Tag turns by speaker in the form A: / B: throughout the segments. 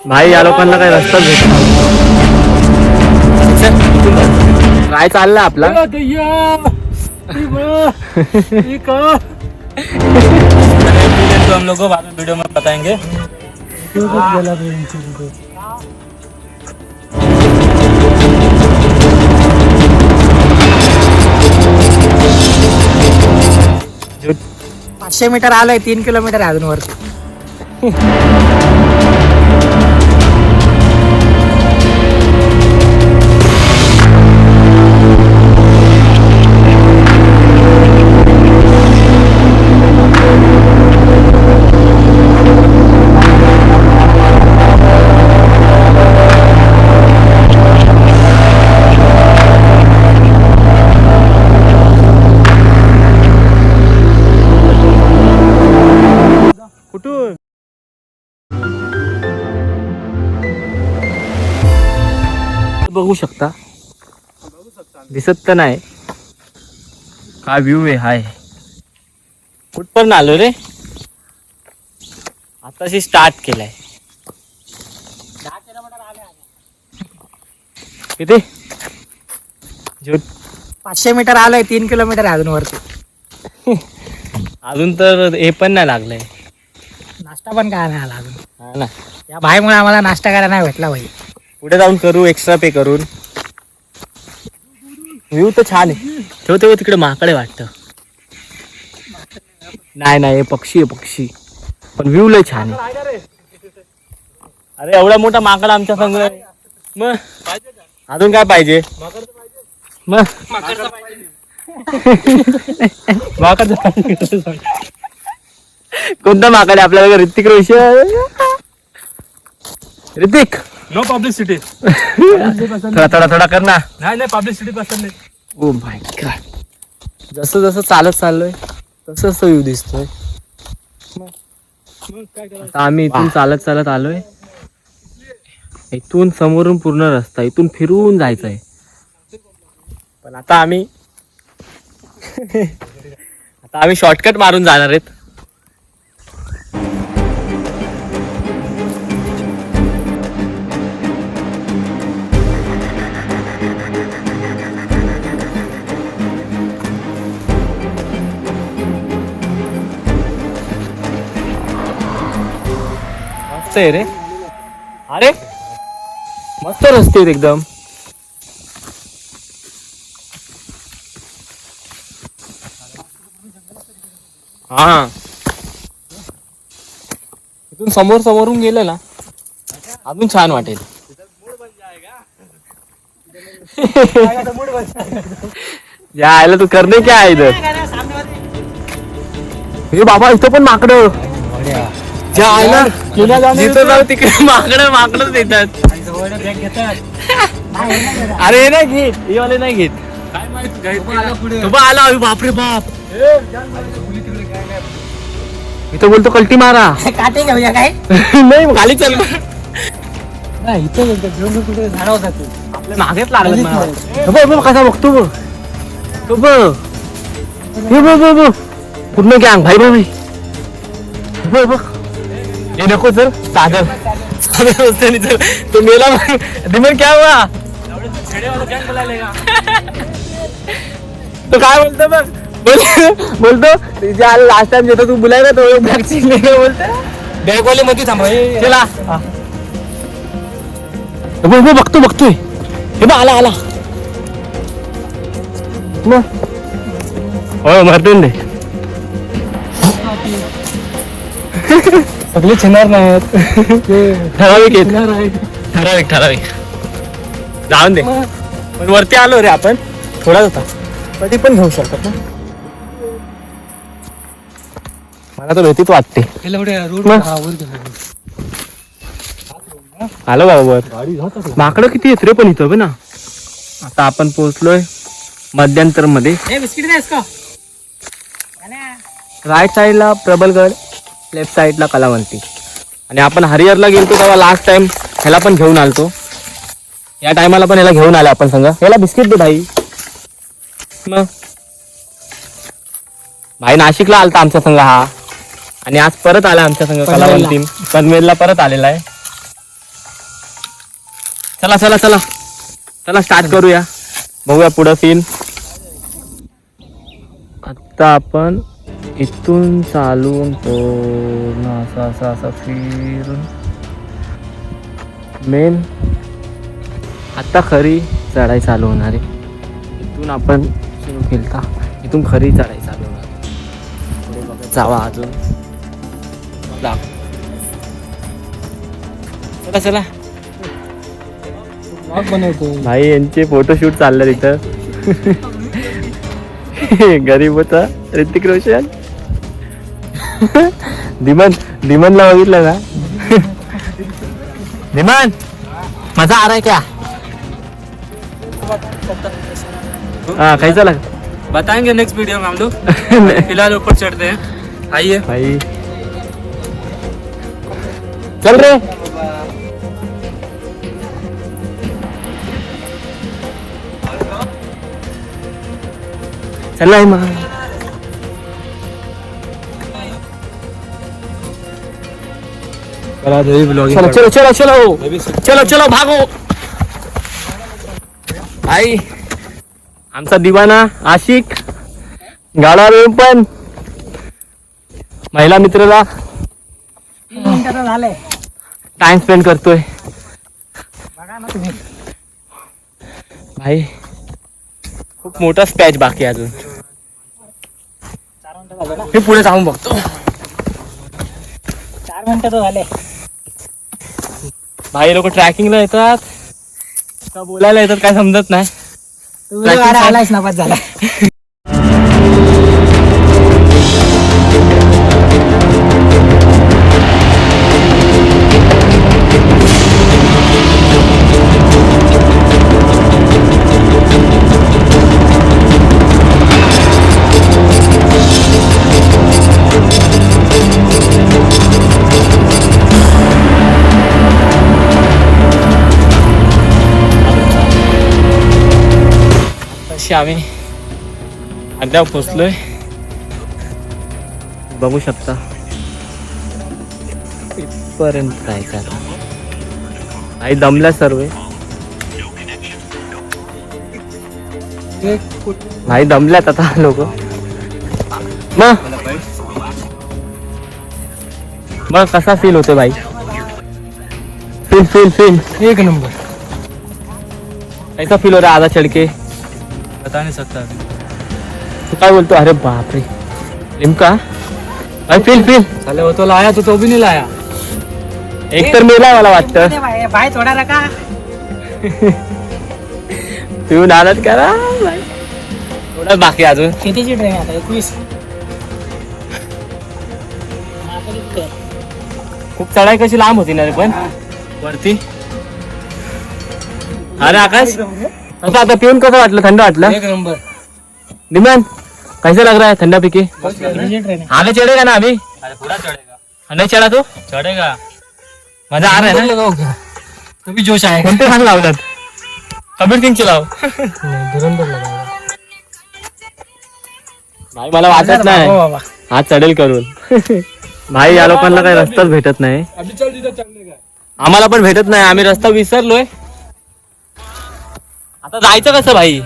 A: भाई या लोकांना काही रस्ताच भेट काय चाललंय आपला
B: तो हम लोग को बाद में वीडियो में बताएंगे।
A: जो
C: 500 मीटर आलोय, 3 किलोमीटर आहे अजून वरती.
A: कुठून बघू शकता, दिसत तर नाही काय व्ह्यू आहे. हाय कुठपर्यंत आलो रे, आताशी स्टार्ट केलाय. किती
C: 500 मीटर आलोय, 3 किलोमीटर आहे अजून वरती.
A: अजून तर हे पण नाही लागलंय.
C: नाश्ता पण काय नाही आला अजून.
A: हा ना,
C: या भाईमुळे आम्हाला नाश्ता करायला नाही भेटला भाई.
A: पुढे जाऊन करू, एक्स्ट्रा पे करून. व्ह्यू तर छान आहे. ठेव तिकडे माकडे वाटतं. नाही नाही, हे पक्षी आहे पक्षी, पण व्ह्यू लय छान आहे. अरे एवढा मोठा माकड आमच्या संग, मग अजून काय पाहिजे मग. माकड कोणता माकड आहे आपल्याला? ऋतिक रोशन. Hrithik
B: no publicity.
A: थोडा कर ना.
B: नहीं पब्लिसिटी पसंद नहीं।
A: ओ माय गॉड, जसं जसं चालत चाललोय तसं तसं व्ह्यू दिसतोय. आता आम्ही इथून चालत आलोय. इथून समोरून पूर्ण रस्ता, इथून फिरून जायचंय. पण आता आम्ही शॉर्टकट मारून जाणार आहेत. मस्त आहे रे. अरे मस्त रस्ते आहेत एकदम. हा, इथून समोरून गेलं ना अजून छान वाटेल. यायला तू करणे क्या आहे इधर? हे बाबा इथं पण माकडं. जिथं जाऊ तिकडे माकडच येतात. अरे हे नाही घेत, हे वाले नाही घेत. आला बापरे बाप. इथं बोलतो कल्टी मारा.
C: काटे का भैया काय?
A: नाही खाली चल.
C: इथं झाडा होता तू
A: आपल्या मागेच लागला. कसा बघतो बघ तो, बघ पूर्ण गँग भाई भाई. बघ हे नको सर, सागर तो मेला. दिमन क्या हुआ? तो काय बोलतो बघ, बोलतो लास्ट टाइम जेव्हा तू बुलाय ना तो बोलतो
C: बॅगवाले मध्ये थांबा.
A: चला बघतोय. हे बघ आला हो मारतून दे. सगळे चिनार नाहीत. ठराविक जाऊन दे. पण वरती आलो रे आपण, थोडाच होता, कधी पण घेऊ शकतात ना. मला तर भीतीच वाटते. आलो बरोबर. माकडं किती येत रे पण इथं बघ ना. आता आपण पोहोचलोय मध्यंतर मध्ये.
C: बिस्किट द्यास का?
A: राईट साईडला प्रबलगड, लेफ्ट साईडला कलावंती. आणि आपण हरिहरला गेलतो तेव्हा लास्ट टाइम ह्याला पण घेऊन आलतो. या टायमाला पण ह्याला घेऊन आलो आपण संग. ह्याला बिस्किट दे भाई. मग भाई नाशिकला आलता आमच्या संग हा, आणि आज परत आला आमच्या संग कलावंती. पनवेलला परत आलेला आहे. चला चला चला चला स्टार्ट करूया. बघूया पुढं सीन. आता आपण इथून चालून पूर्ण असं असं असं फिरून मेन आता खरी चढाई चालू होणार आहे. इथून आपण सुरू केलता, इथून खरी चढाई चालू होणार. पुढे बघत जावा अजून. चला चला
C: बनवतो.
A: भाई यांचे फोटोशूट चाललं तिथं. गरीब होता ऋतिक रोशन. दिमनला बघितलं ना. दिमन मजा आ रहा है क्या? हाँ कैसा लगा?
B: बताएंगे नेक्स्ट वीडियो में हम लोग. फिलहाल ऊपर चढ़ते हैं. आइए.
A: भाई चल रे. चल आहे मग. चलो चलो चलो चलो चलो चलो भागो. भाई आमचा दिवाना आशिक गाडावर पण महिला मित्राला
C: झालंय.
A: टाइम स्पेंड करतोय.
C: बघा ना तुम्ही.
A: भाई खूप मोठा स्पॅच बाकी आहे अजून.
C: 4 मिनिटं झाले ना.
A: मी पुढे जाऊन बघतो.
C: 4 मिनिटं तर झाले.
A: भाई लोक ट्रॅकिंगला येतात का बोलायला येतात काय समजत नाही.
C: तू आलायस ना, बस झाला.
A: तशी आम्ही अद्याप पोचलोय. बघू शकता इथपर्यंत जायचं आता. आई दमल्या सर्व. भाई दमल्यात आता लोक. मग कसा फील होतो भाई? फील फील फील
C: एक नंबर.
A: कैसा फील हो रहा है आधा चढ़ के?
B: बता नहीं सकता.
A: तू काय बोलतो? अरे बापरे नेमका भाई फील फील.
B: साले वो तो लाया तो भी नहीं लाया.
A: एक तर मेला मला वाटतं.
C: बाय थोडा रका.
A: तू नादात करा थोडा बाकी अजून.
C: कितीची ट्रेन आता? 21.
A: खूप चढाई कशी लांब होती ना रे पण वरती. अरे आकाश असं आता पिऊन कसं वाटलं? थंड वाटलं?
B: एक नंबर.
A: निमन कैसा लग रहा है? ठंडा पीके
C: कितीची ट्रेन आहे?
A: आगे चढ़ेगा ना अभी?
B: अरे पूरा चढ़ेगा.
A: नहीं चढ़ा तो
B: चढ़ेगा.
A: मजा आ रहा है ना?
C: लगाओ. तभी जोश आएगा.
A: कोणते सांग लावतात? कबीर सिंग चलाव.
C: धुरंधर लगाओ.
A: भाई मला वाटत नाही
C: बाबा.
A: हा चढेल करून. भाई या लोकांना काही रस्ताच भेटत नाही.
B: अभी चल दीजिए चलने का.
A: आम्हाला पण भेटत नाही. आम्ही रस्ता विसरलोय. आता जायचं कसं भाई?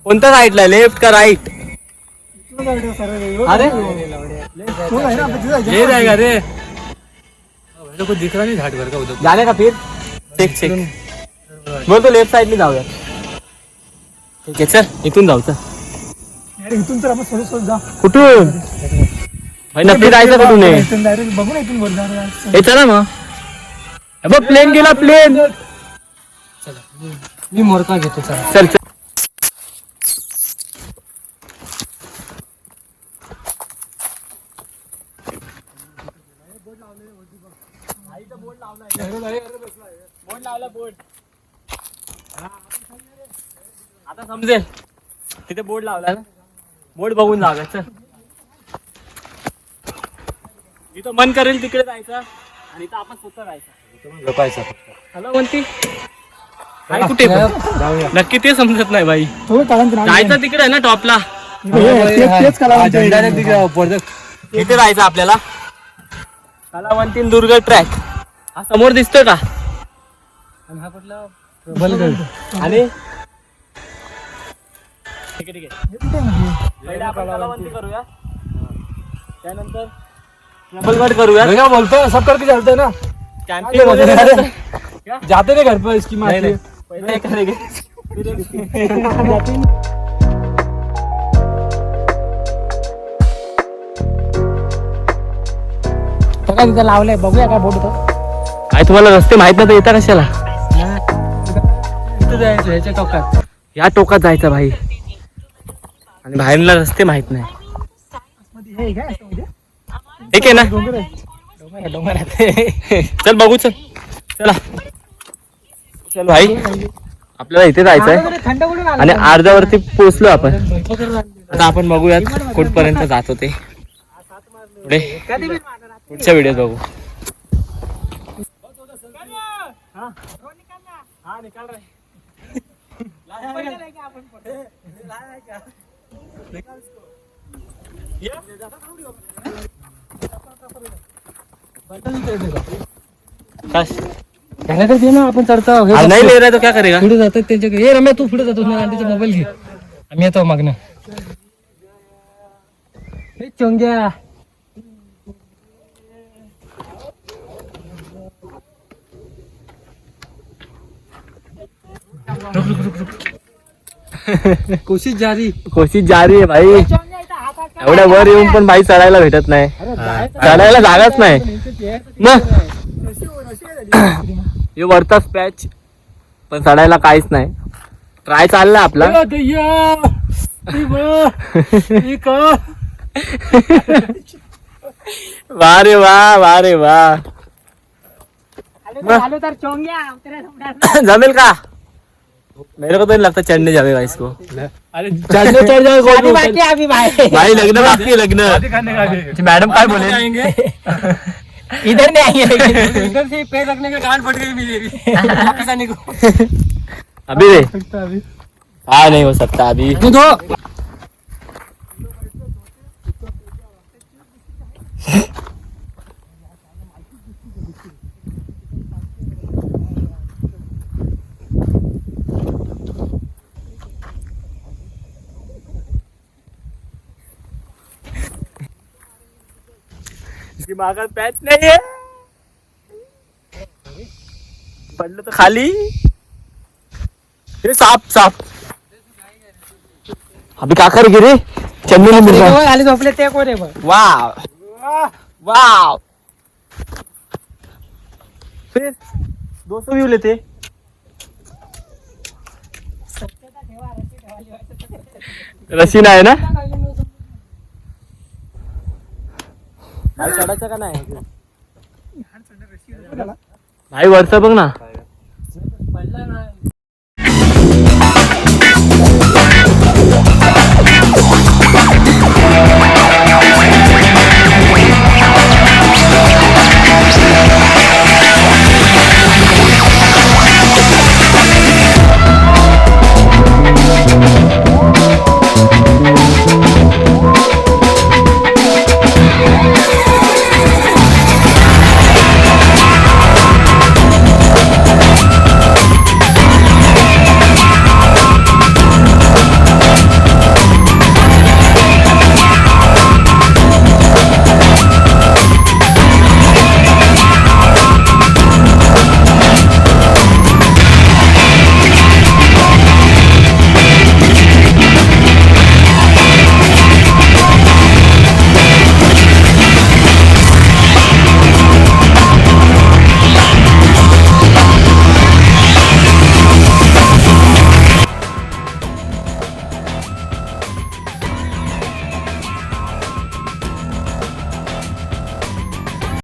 A: कोणत्या साईडला? लेफ्ट का राईट? अरे
B: ये जाएगा रे. वैसे कुछ दिख रहा नहीं घाट भर का उधर.
A: जाने का फिर चेक चेक बोल तो लेफ्ट साईडने जाऊया. ठीक आहे चल इथून जाऊ. चल
C: इथून तर आपण थोडं थोडं जा.
A: कुठून भाई नक्की जायचं कुठून आहे?
C: इथून डायरेक्ट बघू ना. इथून वर जाऊया.
A: हे चला मग. हे बघ प्लेन गेला प्लेन.
C: मी मोरका घेतो. चला.
A: चल चल. आता समजेल तिथे बोर्ड लावला ना. बोर्ड बघून जागा. चल जिथं मन करेल तिकडे जायचं आणि इथं आपण स्वतः जायचं.
B: लोकायचा फक्त.
A: हॅलो म्हणती काय कुठे
B: जाऊया.
A: नक्की ते समजत नाही भाई.
C: थोडं काढून
A: जायचं तिकडे आहे ना टॉपला.
C: तेच कला
B: झेंडा नाही दिखा ऊपर तक.
A: इथे जायचं आपल्याला. कलावंतीन दुर्ग ट्रॅक हा समोर दिसतोय का?
C: हा कुठला
A: आणि ठीक आहे पहिले आपण कलावंती करूया त्यानंतर डबलगड करूया
C: क्या बोलते हैं सब करके चलते हैं ना
A: कॅम्पिंग वगैरे
C: जाते नहीं घर पर इसकी
A: नहीं,
C: मारती
A: नहीं, पहिले करेंगे
C: काय तिथं लावलंय बघूया काय बोट होतं
A: काय तुम्हाला रस्ते माहित नाही तर येता कशाला
C: तिथं जायचं ह्याच्या टोकात
A: या टोकात जायचं भाई आणि बाहेरला रस्ते माहित नाही
C: हे काय
A: ठीक आहे ना
C: डोंगर आहे डोंगर आहे
A: चल बघू चला चल भाई आपल्याला इथे जायचंय
C: थंड कुठून आलं
A: आणि अर्ध्यावरती पोहोचलो आपण आता आपण बघूयात कुठपर्यंत जातो ते पुढे पुढच्या व्हिडिओत बघू
C: त्याला तर दे ना आपण चढतो
A: नहीं ले रहा तो क्या करेगा
C: पुढे जातात त्यांच्याकडे ये रम्या तू पुढे जातोस ना आंटीचा मोबाईल घे आम्ही येतो मागणं हे चोंग्या कोशिश जारी
A: आहे भाई एवढ्या वर येऊन पण भाई चढायला भेटत नाही चढायला जागाच नाही मग हे वरचाच पॅच पण चढायला काहीच नाही ट्राय चाललाय आपला वा रे वा
C: आलो तर चोंग्या
A: जमेल का मेरे को तो नहीं लगता चढ़ने जाएगा इसको
C: अरे चढ़
A: जाओ
C: बाकी अभी भाई
A: भाई लग्न बाकी है लग्न मैडम काय बोले
C: इधर नहीं आएंगे इधर से पैर रखने का गांड फट गई मेरी वापस आने को
A: अभी रे हाँ नहीं हो सकता अभी
C: दो
A: इसकी माँ का पैच नहीं है पडलं तो खाली ये साप अभी क्या करेगी रे चंदू मिल रहा
C: खाली झोपले ते कोण आहे बघ
A: वाव फिर 200 व्यू लेते रशीन आहे ना चढायचं का नाही भाई वरचं बघ ना